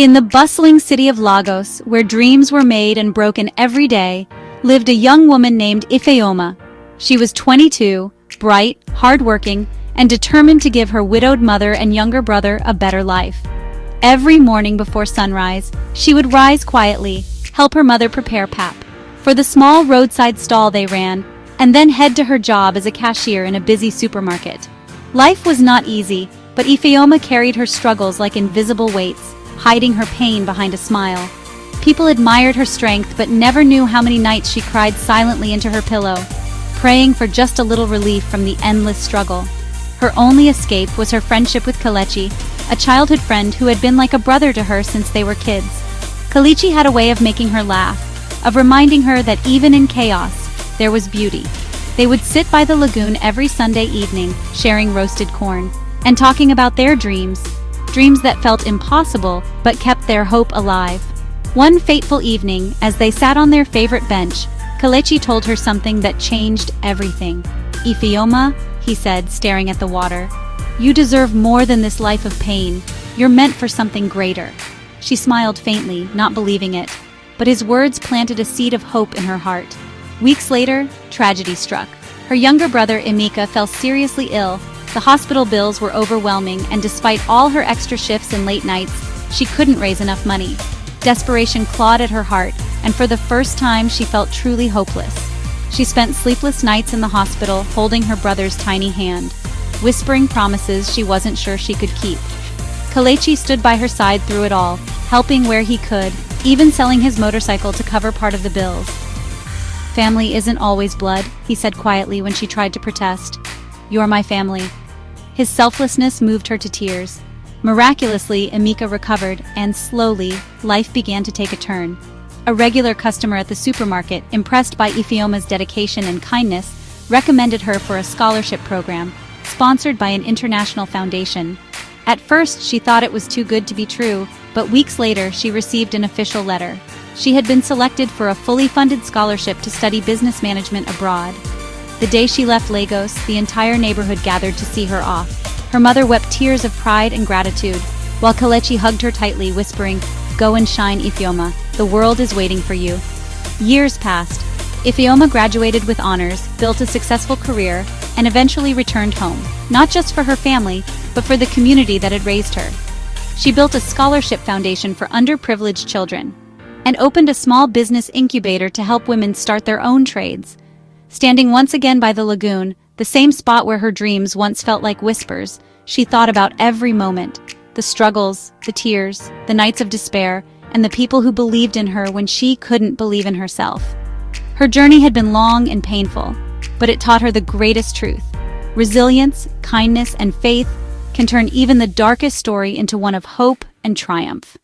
In the bustling city of Lagos, where dreams were made and broken every day, lived a young woman named Ifeoma. She was 22, bright, hardworking, and determined to give her widowed mother and younger brother a better life. Every morning before sunrise, she would rise quietly, help her mother prepare pap for the small roadside stall they ran, and then head to her job as a cashier in a busy supermarket. Life was not easy, but Ifeoma carried her struggles like invisible weights, hiding her pain behind a smile. People admired her strength but never knew how many nights she cried silently into her pillow, praying for just a little relief from the endless struggle. Her only escape was her friendship with Kelechi, a childhood friend who had been like a brother to her since they were kids. Kelechi had a way of making her laugh, of reminding her that even in chaos, there was beauty. They would sit by the lagoon every Sunday evening, sharing roasted corn, and talking about their dreams that felt impossible but kept their hope alive. One fateful evening, as they sat on their favorite bench, Kelechi told her something that changed everything. "Ifeoma," he said, staring at the water, "you deserve more than this life of pain. You're meant for something greater." She smiled faintly, not believing it, but his words planted a seed of hope in her heart. Weeks later, tragedy struck. Her younger brother, Emeka, fell seriously ill. The hospital bills were overwhelming, and despite all her extra shifts and late nights, she couldn't raise enough money. Desperation clawed at her heart, and for the first time she felt truly hopeless. She spent sleepless nights in the hospital, holding her brother's tiny hand, whispering promises she wasn't sure she could keep. Kelechi stood by her side through it all, helping where he could, even selling his motorcycle to cover part of the bills. "Family isn't always blood," he said quietly when she tried to protest. "You're my family." His selflessness moved her to tears. Miraculously, Emeka recovered, and slowly, life began to take a turn. A regular customer at the supermarket, impressed by Ifeoma's dedication and kindness, recommended her for a scholarship program, sponsored by an international foundation. At first, she thought it was too good to be true, but weeks later, she received an official letter. She had been selected for a fully funded scholarship to study business management abroad. The day she left Lagos, the entire neighborhood gathered to see her off. Her mother wept tears of pride and gratitude, while Kelechi hugged her tightly, whispering, "Go and shine, Ifeoma. The world is waiting for you." Years passed. Ifeoma graduated with honors, built a successful career, and eventually returned home, not just for her family, but for the community that had raised her. She built a scholarship foundation for underprivileged children, and opened a small business incubator to help women start their own trades. Standing once again by the lagoon, the same spot where her dreams once felt like whispers, she thought about every moment, the struggles, the tears, the nights of despair, and the people who believed in her when she couldn't believe in herself. Her journey had been long and painful, but it taught her the greatest truth. Resilience, kindness, and faith can turn even the darkest story into one of hope and triumph.